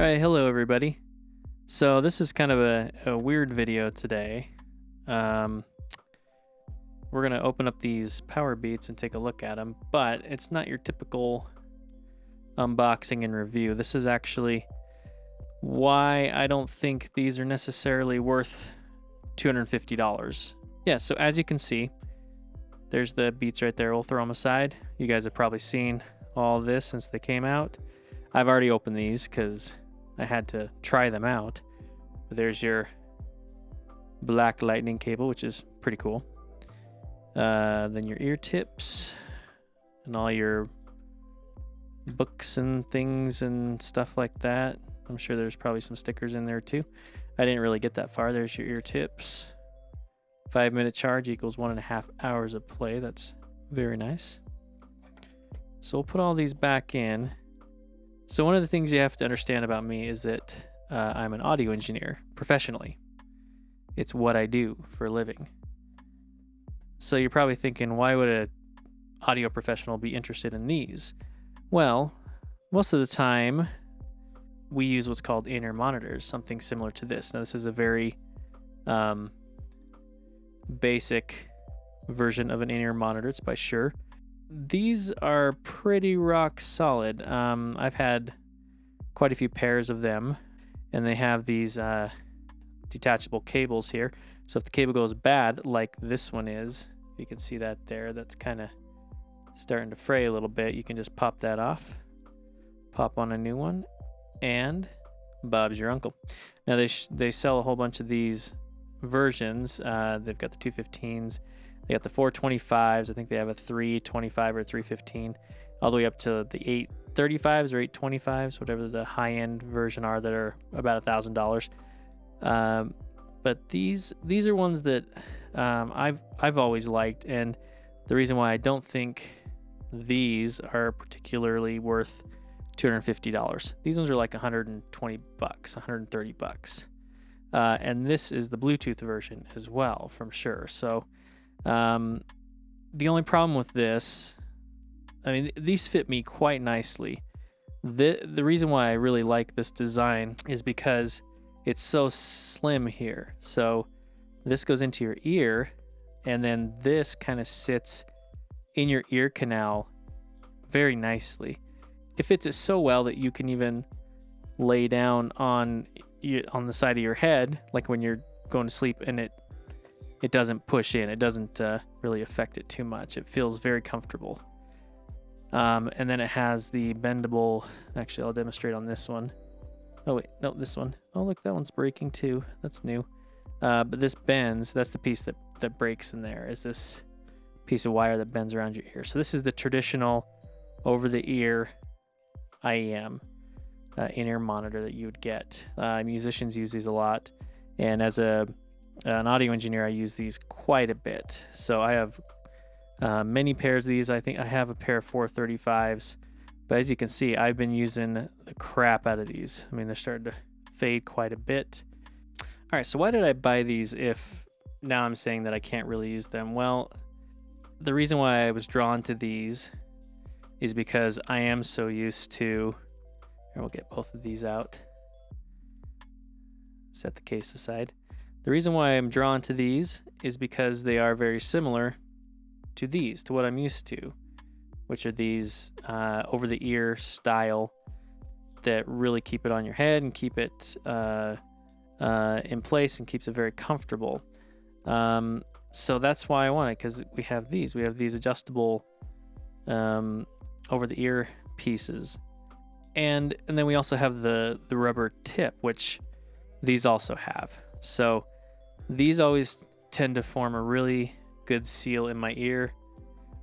All right, hello everybody. So this is kind of a weird video today. We're going to open up these Powerbeats and take a look at them, but it's not your typical unboxing and review. This is actually why I don't think these are necessarily worth $250. Yeah, so as you can see, there's the Beats right there. We'll throw them aside. You guys have probably seen all this since they came out. I've already opened these because I had to try them out. But there's your black lightning cable, which is pretty cool. Then your ear tips and all your books and things and stuff like that. I'm sure there's probably some stickers in there too. I didn't really get that far. There's your ear tips. 5-minute charge equals 1.5 hours of play. That's very nice. So we'll put all these back in. So one of the things you have to understand about me is that I'm an audio engineer professionally. It's what I do for a living. So you're probably thinking, why would an audio professional be interested in these? Well, most of the time we use what's called in-ear monitors, something similar to this. Now this is a very basic version of an in-ear monitor. It's by Shure. These are pretty rock solid. I've had quite a few pairs of them, and they have these detachable cables here. So if the cable goes bad, like this one is, if you can see that there, that's kind of starting to fray a little bit. You can just pop that off, pop on a new one, and Bob's your uncle. Now they sell a whole bunch of these versions. They've got the 215s. They got the 425s. I think they have a 325 or 315, all the way up to the 835s or 825s, whatever the high-end version are that are about $1,000. But these are ones that I've always liked, and the reason why I don't think these are particularly worth $250. These ones are like $120, $130. And this is the Bluetooth version as well from Shure. So the only problem with this, I mean, these fit me quite nicely. The reason why I really like this design is because it's so slim here. So this goes into your ear, and then this kind of sits in your ear canal very nicely. It fits it so well that you can even lay down on the side of your head, like when you're going to sleep, and it doesn't push in. It doesn't really affect it too much. It feels very comfortable. And then it has the bendable. Actually, I'll demonstrate on this one. Oh wait, no, this one. Oh look, that one's breaking too. That's new. But this bends. That's the piece that breaks in there. Is this piece of wire that bends around your ear. So this is the traditional over-the-ear IEM in-ear monitor that you would get. Musicians use these a lot, and as an audio engineer, I use these quite a bit. So I have many pairs of these. I think I have a pair of 435s, but as you can see, I've been using the crap out of these. I mean, they're starting to fade quite a bit. All right, so why did I buy these if now I'm saying that I can't really use them? Well, the reason why I was drawn to these is because I am so used to, here, we'll get both of these out, set the case aside. The reason why I'm drawn to these is because they are very similar to these, to what I'm used to, which are these over-the-ear style that really keep it on your head and keep it in place and keeps it very comfortable. So that's why I want it, because we have these. We have these adjustable over-the-ear pieces. And then we also have the rubber tip, which these also have. So these always tend to form a really good seal in my ear.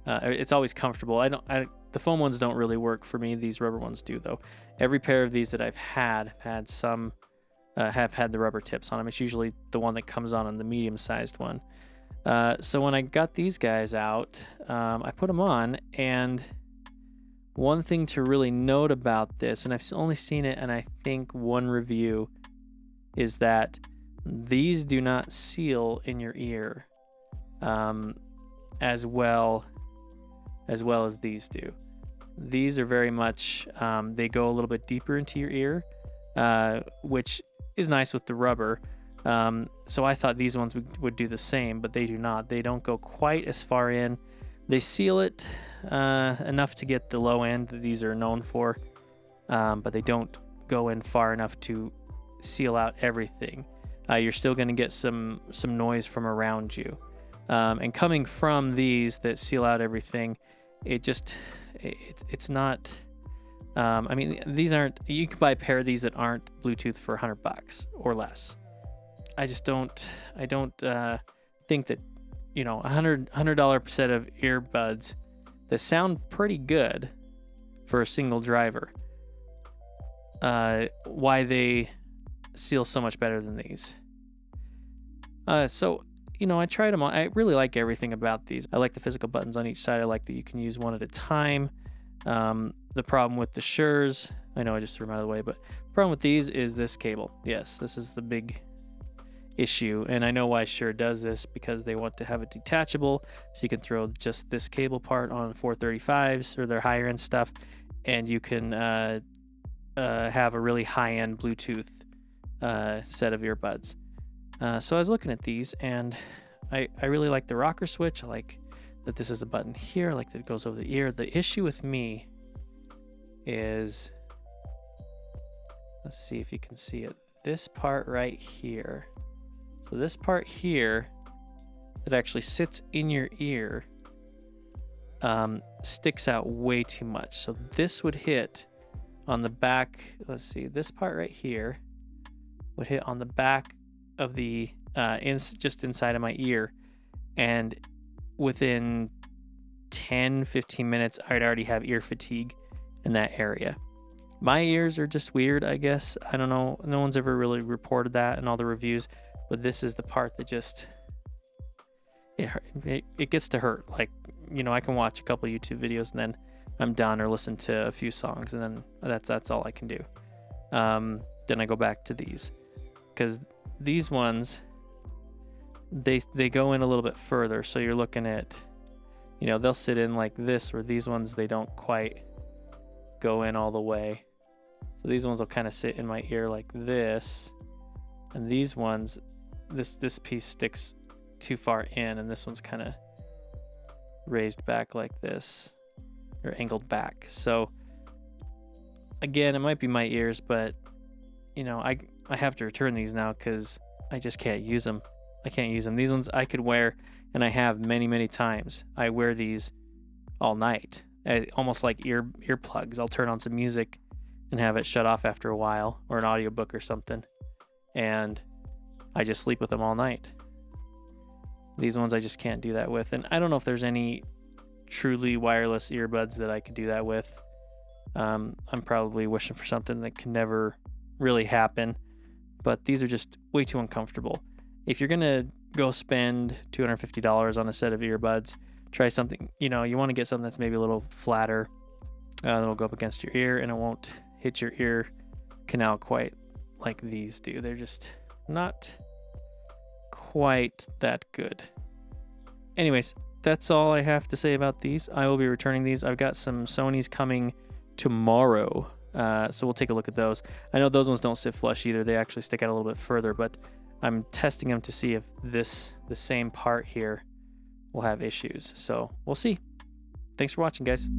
It's always comfortable. The foam ones don't really work for me. These rubber ones do, though. Every pair of these that I've had have had the rubber tips on them. It's usually the one that comes on the medium-sized one. So when I got these guys out, I put them on, and one thing to really note about this, and I've only seen it in I think one review, is that these do not seal in your ear as well as these do. These are very much, they go a little bit deeper into your ear. which is nice with the rubber. So I thought these ones would do the same, but they do not. They don't go quite as far in. They seal it enough to get the low end that these are known for, but they don't go in far enough to seal out everything. You're still going to get some noise from around you. And coming from these that seal out everything, it's not... I mean, these aren't... You can buy a pair of these that aren't Bluetooth for $100 or less. I don't think that, you know, $100 set of earbuds that sound pretty good for a single driver, why they seal so much better than these. So, you know, I tried them all. I really like everything about these. I like the physical buttons on each side. I like that you can use one at a time. The problem with the Shures, I know I just threw them out of the way, but the problem with these is this cable. Yes, this is the big issue, and I know why Shure does this, because they want to have it detachable, so you can throw just this cable part on 435s or their higher end stuff, and you can have a really high end Bluetooth set of earbuds. So I was looking at these, and I really like the rocker switch. I like that this is a button here. I like that it goes over the ear. The issue with me is, let's see if you can see it, this part right here. So this part here that actually sits in your ear sticks out way too much. So this would hit on the back. Let's see, this part right here would hit on the back of the just inside of my ear, and within 10-15 minutes I'd already have ear fatigue in that area. My ears are just weird, I guess. I don't know. No one's ever really reported that in all the reviews. But this is the part that just, it gets to hurt. Like, you know, I can watch a couple YouTube videos and then I'm done, or listen to a few songs, and then that's all I can do. Then I go back to these, because these ones, they go in a little bit further. So you're looking at, you know, they'll sit in like this, where these ones, they don't quite go in all the way. So these ones will kind of sit in my ear like this, and these ones, this piece sticks too far in, and this one's kind of raised back like this, or angled back. So again, it might be my ears, but you know, I have to return these now because I just can't use them. I can't use them. These ones I could wear, and I have many times. I wear these all night, almost like earplugs. I'll turn on some music and have it shut off after a while, or an audiobook or something, and I just sleep with them all night. These ones I just can't do that with, and I don't know if there's any truly wireless earbuds that I could do that with. I'm probably wishing for something that can never really happen, but these are just way too uncomfortable. If you're gonna go spend $250 on a set of earbuds, try something, you know, you want to get something that's maybe a little flatter, that'll go up against your ear and it won't hit your ear canal quite like these do. They're just not quite that good. Anyways, that's all I have to say about these. I will be returning these. I've got some Sonys coming tomorrow, so we'll take a look at those. I know those ones don't sit flush either. They actually stick out a little bit further, but I'm testing them to see if the same part here will have issues. So we'll see. Thanks for watching, guys.